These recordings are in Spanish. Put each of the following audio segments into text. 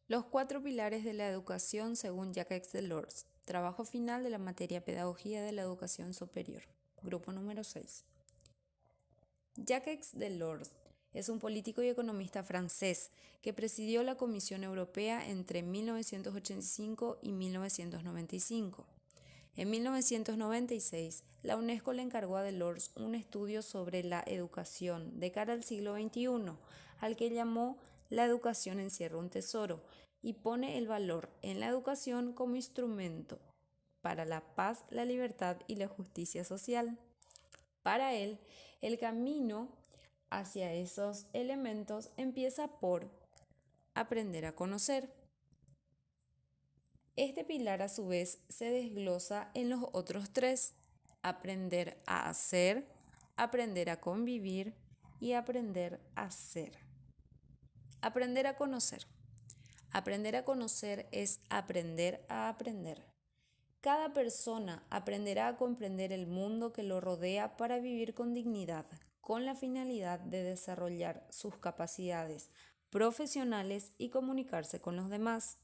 Los 4 pilares de la educación según Jacques Delors. Trabajo final de la materia Pedagogía de la Educación Superior. Grupo número 6. Jacques Delors es un político y economista francés que presidió la Comisión Europea entre 1985 y 1995. En 1996, la UNESCO le encargó a Delors un estudio sobre la educación de cara al siglo XXI, al que llamó La educación encierra un tesoro, y pone el valor en la educación como instrumento para la paz, la libertad y la justicia social. Para él, el camino hacia esos elementos empieza por aprender a conocer. Este pilar a su vez se desglosa en los otros 3: aprender a hacer, aprender a convivir y aprender a ser. Aprender a conocer. Aprender a conocer es aprender a aprender. Cada persona aprenderá a comprender el mundo que lo rodea para vivir con dignidad, con la finalidad de desarrollar sus capacidades profesionales y comunicarse con los demás.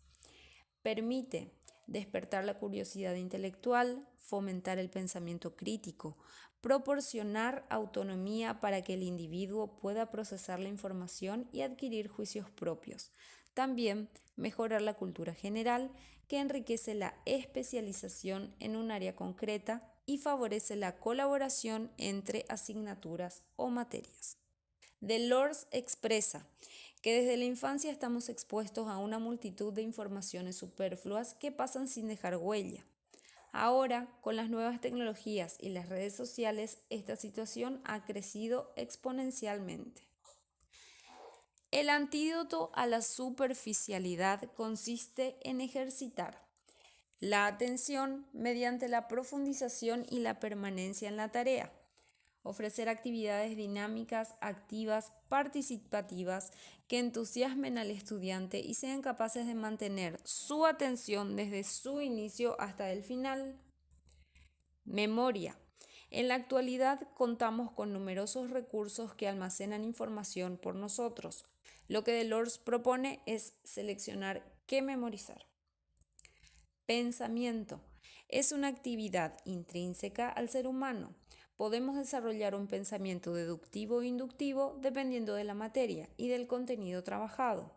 Permite despertar la curiosidad intelectual, fomentar el pensamiento crítico, proporcionar autonomía para que el individuo pueda procesar la información y adquirir juicios propios. También mejorar la cultura general, que enriquece la especialización en un área concreta y favorece la colaboración entre asignaturas o materias. Delors expresa que desde la infancia estamos expuestos a una multitud de informaciones superfluas que pasan sin dejar huella. Ahora, con las nuevas tecnologías y las redes sociales, esta situación ha crecido exponencialmente. El antídoto a la superficialidad consiste en ejercitar la atención mediante la profundización y la permanencia en la tarea. Ofrecer actividades dinámicas, activas, participativas, que entusiasmen al estudiante y sean capaces de mantener su atención desde su inicio hasta el final. Memoria. En la actualidad contamos con numerosos recursos que almacenan información por nosotros. Lo que Delors propone es seleccionar qué memorizar. Pensamiento. Es una actividad intrínseca al ser humano. Podemos desarrollar un pensamiento deductivo o inductivo dependiendo de la materia y del contenido trabajado,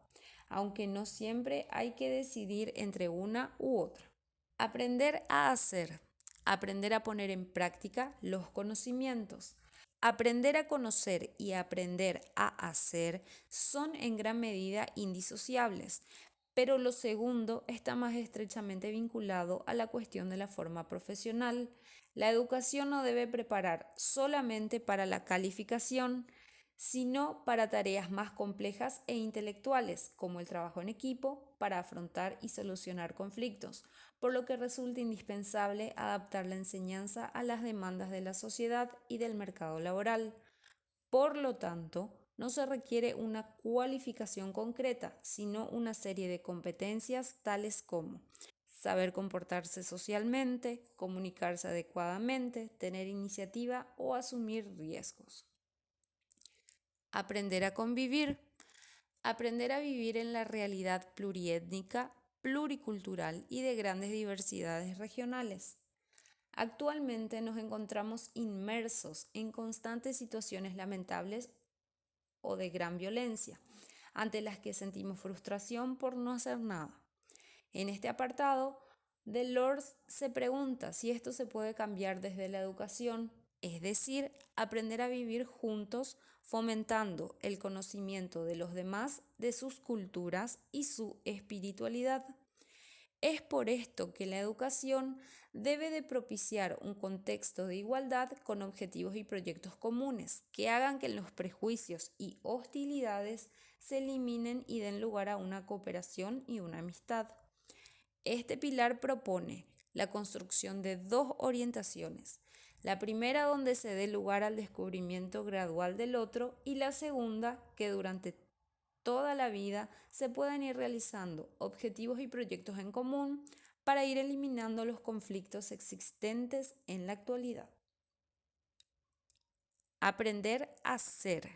aunque no siempre hay que decidir entre una u otra. Aprender a hacer. Aprender a poner en práctica los conocimientos. Aprender a conocer y aprender a hacer son en gran medida indisociables, pero lo segundo está más estrechamente vinculado a la cuestión de la forma profesional. La educación no debe preparar solamente para la calificación, sino para tareas más complejas e intelectuales, como el trabajo en equipo, para afrontar y solucionar conflictos, por lo que resulta indispensable adaptar la enseñanza a las demandas de la sociedad y del mercado laboral. Por lo tanto, no se requiere una cualificación concreta, sino una serie de competencias tales como saber comportarse socialmente, comunicarse adecuadamente, tener iniciativa o asumir riesgos. Aprender a convivir. Aprender a vivir en la realidad pluriétnica, pluricultural y de grandes diversidades regionales. Actualmente nos encontramos inmersos en constantes situaciones lamentables o de gran violencia, ante las que sentimos frustración por no hacer nada. En este apartado, Delors se pregunta si esto se puede cambiar desde la educación, es decir, aprender a vivir juntos, fomentando el conocimiento de los demás, de sus culturas y su espiritualidad. Es por esto que la educación debe de propiciar un contexto de igualdad con objetivos y proyectos comunes que hagan que los prejuicios y hostilidades se eliminen y den lugar a una cooperación y una amistad. Este pilar propone la construcción de 2 orientaciones. La primera donde se dé lugar al descubrimiento gradual del otro y la segunda que durante toda la vida se puedan ir realizando objetivos y proyectos en común para ir eliminando los conflictos existentes en la actualidad. Aprender a ser.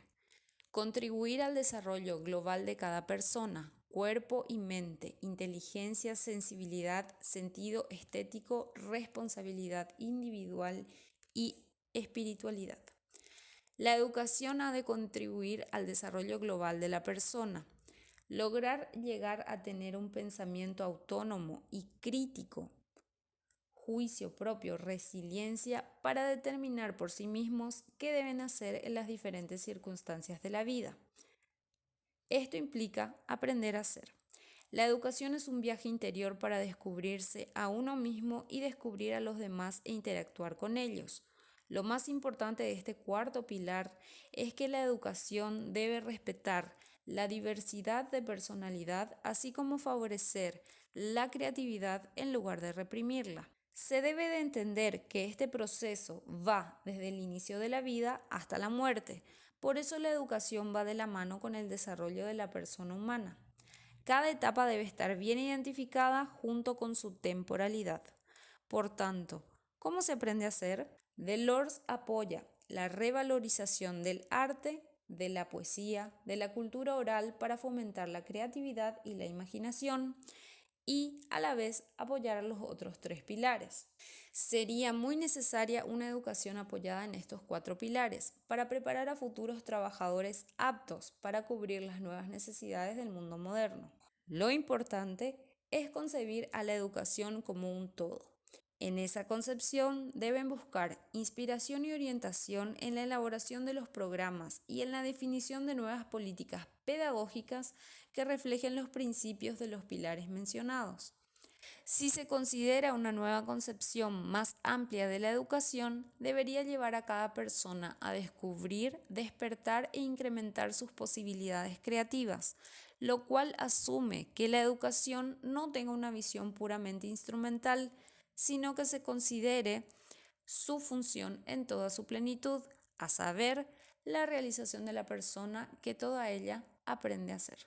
Contribuir al desarrollo global de cada persona, cuerpo y mente, inteligencia, sensibilidad, sentido estético, responsabilidad individual y espiritualidad. La educación ha de contribuir al desarrollo global de la persona. Lograr llegar a tener un pensamiento autónomo y crítico, juicio propio, resiliencia para determinar por sí mismos qué deben hacer en las diferentes circunstancias de la vida. Esto implica aprender a ser. La educación es un viaje interior para descubrirse a uno mismo y descubrir a los demás e interactuar con ellos. Lo más importante de este cuarto pilar es que la educación debe respetar la diversidad de personalidad, así como favorecer la creatividad en lugar de reprimirla. Se debe de entender que este proceso va desde el inicio de la vida hasta la muerte. Por eso la educación va de la mano con el desarrollo de la persona humana. Cada etapa debe estar bien identificada junto con su temporalidad. Por tanto, ¿cómo se aprende a hacer? Delors apoya la revalorización del arte, de la poesía, de la cultura oral para fomentar la creatividad y la imaginación y a la vez apoyar a los otros tres pilares. Sería muy necesaria una educación apoyada en estos cuatro pilares para preparar a futuros trabajadores aptos para cubrir las nuevas necesidades del mundo moderno. Lo importante es concebir a la educación como un todo. En esa concepción deben buscar inspiración y orientación en la elaboración de los programas y en la definición de nuevas políticas pedagógicas que reflejen los principios de los pilares mencionados. Si se considera una nueva concepción más amplia de la educación, debería llevar a cada persona a descubrir, despertar e incrementar sus posibilidades creativas, lo cual asume que la educación no tenga una visión puramente instrumental, sino que se considere su función en toda su plenitud, a saber, la realización de la persona que toda ella aprende a ser.